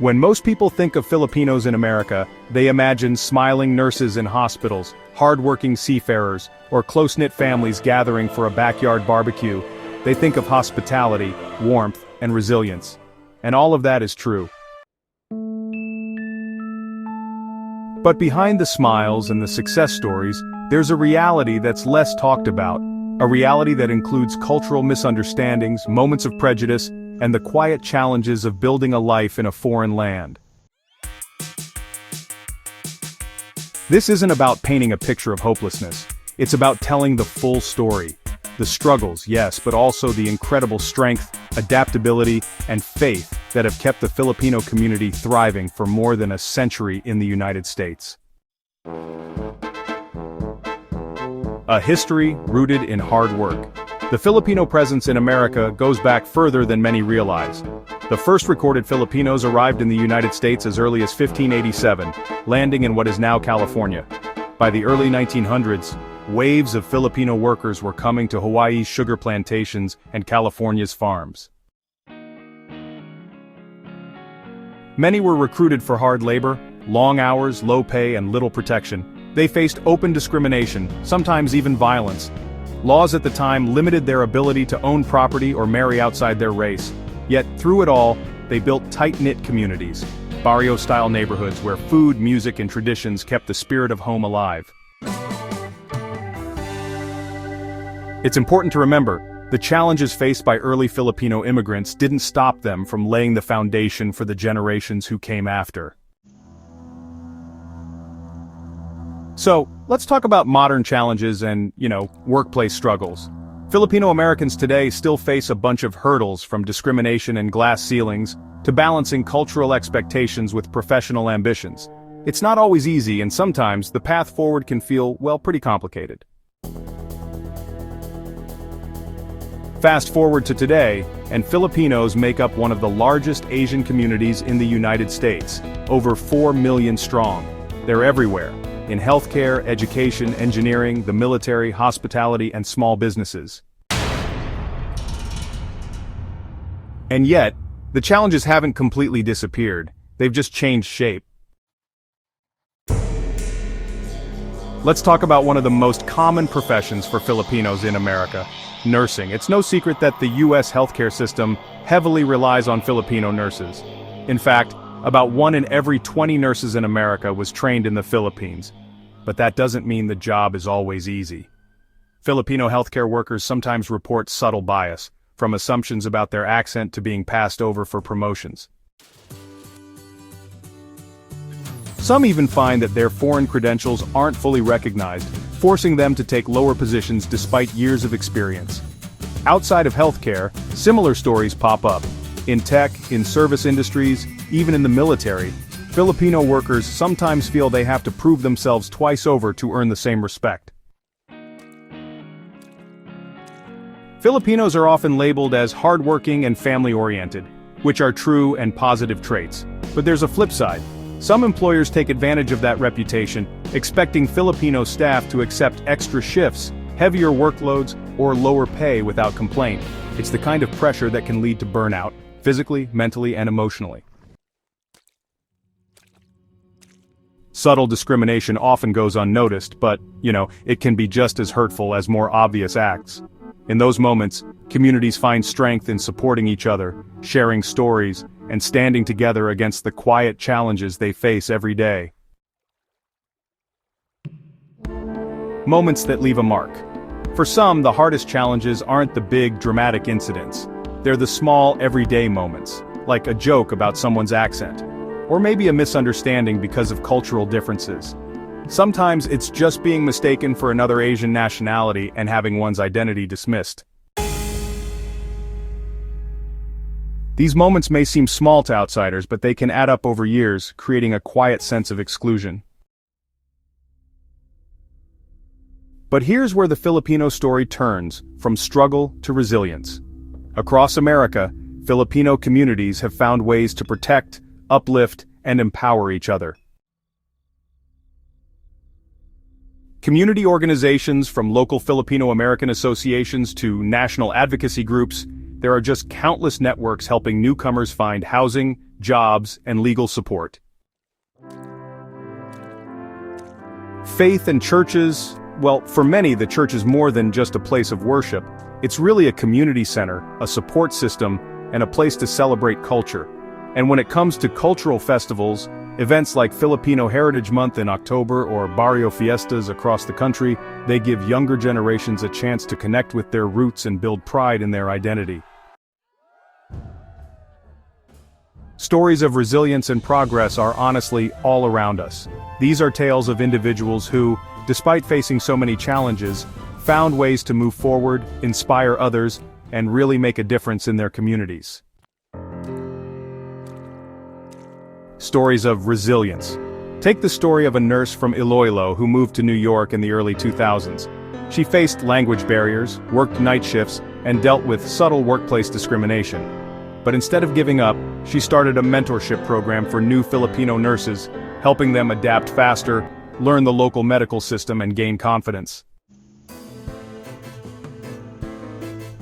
When most people think of Filipinos in America, they imagine smiling nurses in hospitals, hard-working seafarers, or close-knit families gathering for a backyard barbecue. They think of hospitality, warmth, and resilience. And all of that is true. But behind the smiles and the success stories, there's a reality that's less talked about. A reality that includes cultural misunderstandings, moments of prejudice, and the quiet challenges of building a life in a foreign land. This isn't about painting a picture of hopelessness. It's about telling the full story. The struggles, yes, but also the incredible strength, adaptability, and faith that have kept the Filipino community thriving for more than a century in the United States. A history rooted in hard work. The Filipino presence in America goes back further than many realize. The first recorded Filipinos arrived in the United States as early as 1587, landing in what is now California. By the early 1900s, waves of Filipino workers were coming to Hawaii's sugar plantations and California's farms. Many were recruited for hard labor, long hours, low pay, and little protection. They faced open discrimination, sometimes even violence. Laws at the time limited their ability to own property or marry outside their race. Yet, through it all, they built tight-knit communities, barrio-style neighborhoods where food, music, and traditions kept the spirit of home alive. It's important to remember, the challenges faced by early Filipino immigrants didn't stop them from laying the foundation for the generations who came after. So, let's talk about modern challenges and, workplace struggles. Filipino Americans today still face a bunch of hurdles, from discrimination and glass ceilings, to balancing cultural expectations with professional ambitions. It's not always easy, and sometimes the path forward can feel, pretty complicated. Fast forward to today, and Filipinos make up one of the largest Asian communities in the United States, over 4 million strong. They're everywhere. In healthcare, education, engineering, the military, hospitality, and small businesses. And yet, the challenges haven't completely disappeared, they've just changed shape. Let's talk about one of the most common professions for Filipinos in America, nursing. It's no secret that the U.S. healthcare system heavily relies on Filipino nurses. In fact, about 1 in every 20 nurses in America was trained in the Philippines. But that doesn't mean the job is always easy. Filipino healthcare workers sometimes report subtle bias, from assumptions about their accent to being passed over for promotions. Some even find that their foreign credentials aren't fully recognized, forcing them to take lower positions despite years of experience. Outside of healthcare, similar stories pop up. In tech, in service industries, even in the military, Filipino workers sometimes feel they have to prove themselves twice over to earn the same respect. Filipinos are often labeled as hardworking and family-oriented, which are true and positive traits. But there's a flip side. Some employers take advantage of that reputation, expecting Filipino staff to accept extra shifts, heavier workloads, or lower pay without complaint. It's the kind of pressure that can lead to burnout, physically, mentally, and emotionally. Subtle discrimination often goes unnoticed, but, it can be just as hurtful as more obvious acts. In those moments, communities find strength in supporting each other, sharing stories, and standing together against the quiet challenges they face every day. Moments that leave a mark. For some, the hardest challenges aren't the big, dramatic incidents. They're the small, everyday moments, like a joke about someone's accent, or maybe a misunderstanding because of cultural differences. Sometimes it's just being mistaken for another Asian nationality and having one's identity dismissed. These moments may seem small to outsiders, but they can add up over years, creating a quiet sense of exclusion. But here's where the Filipino story turns, from struggle to resilience. Across America, Filipino communities have found ways to protect, uplift, and empower each other. Community organizations, from local Filipino American associations to national advocacy groups, there are just countless networks helping newcomers find housing, jobs, and legal support. Faith and churches, well, for many the church is more than just a place of worship. It's really a community center, a support system, and a place to celebrate culture. And when it comes to cultural festivals, events like Filipino Heritage Month in October or barrio fiestas across the country, they give younger generations a chance to connect with their roots and build pride in their identity. Stories of resilience and progress are honestly all around us. These are tales of individuals who, despite facing so many challenges, found ways to move forward, inspire others, and really make a difference in their communities. Stories of resilience. Take the story of a nurse from Iloilo who moved to New York in the early 2000s. She faced language barriers, worked night shifts, and dealt with subtle workplace discrimination. But instead of giving up, she started a mentorship program for new Filipino nurses, helping them adapt faster, learn the local medical system, and gain confidence.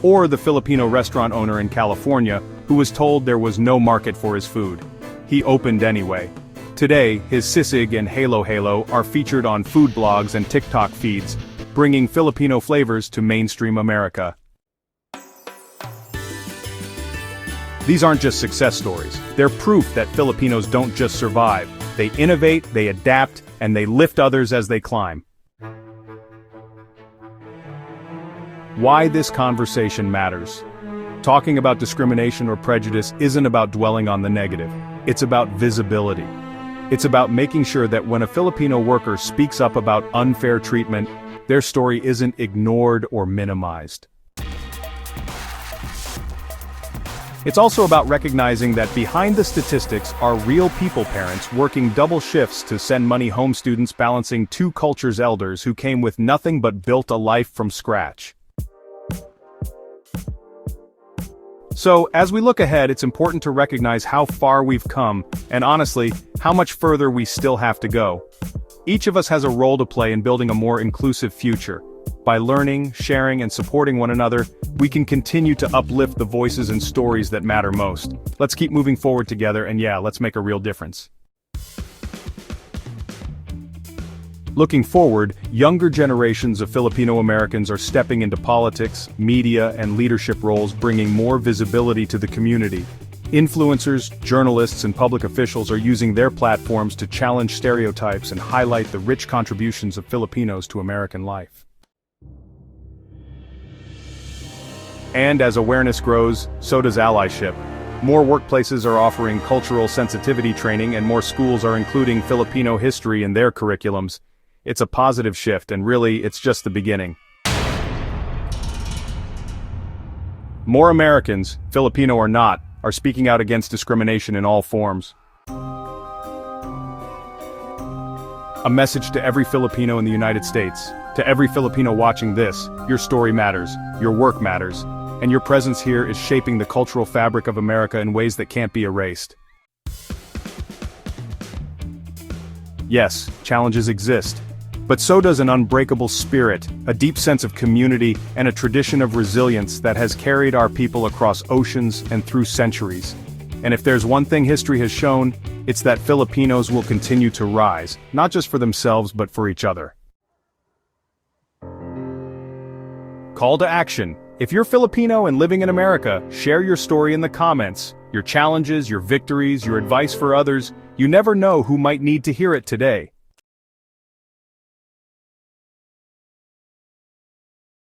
Or the Filipino restaurant owner in California, who was told there was no market for his food. He opened anyway. Today, his sisig and halo halo are featured on food blogs and TikTok feeds, bringing Filipino flavors to mainstream America. These aren't just success stories, they're proof that Filipinos don't just survive, they innovate, they adapt, and they lift others as they climb. Why this conversation matters. Talking about discrimination or prejudice isn't about dwelling on the negative, it's about visibility. It's about making sure that when a Filipino worker speaks up about unfair treatment, their story isn't ignored or minimized. It's also about recognizing that behind the statistics are real people, parents working double shifts to send money home, students balancing two cultures, elders who came with nothing but built a life from scratch. So, as we look ahead, it's important to recognize how far we've come, and honestly, how much further we still have to go. Each of us has a role to play in building a more inclusive future. By learning, sharing, and supporting one another, we can continue to uplift the voices and stories that matter most. Let's keep moving forward together, and yeah, let's make a real difference. Looking forward, younger generations of Filipino Americans are stepping into politics, media, and leadership roles, bringing more visibility to the community. Influencers, journalists, and public officials are using their platforms to challenge stereotypes and highlight the rich contributions of Filipinos to American life. And as awareness grows, so does allyship. More workplaces are offering cultural sensitivity training, and more schools are including Filipino history in their curriculums. It's a positive shift, and really, it's just the beginning. More Americans, Filipino or not, are speaking out against discrimination in all forms. A message to every Filipino in the United States. To every Filipino watching this, your story matters, your work matters, and your presence here is shaping the cultural fabric of America in ways that can't be erased. Yes, challenges exist, but so does an unbreakable spirit, a deep sense of community, and a tradition of resilience that has carried our people across oceans and through centuries. And if there's one thing history has shown, it's that Filipinos will continue to rise, not just for themselves but for each other. Call to action. If you're Filipino and living in America, share your story in the comments. Your challenges, your victories, your advice for others. You never know who might need to hear it today.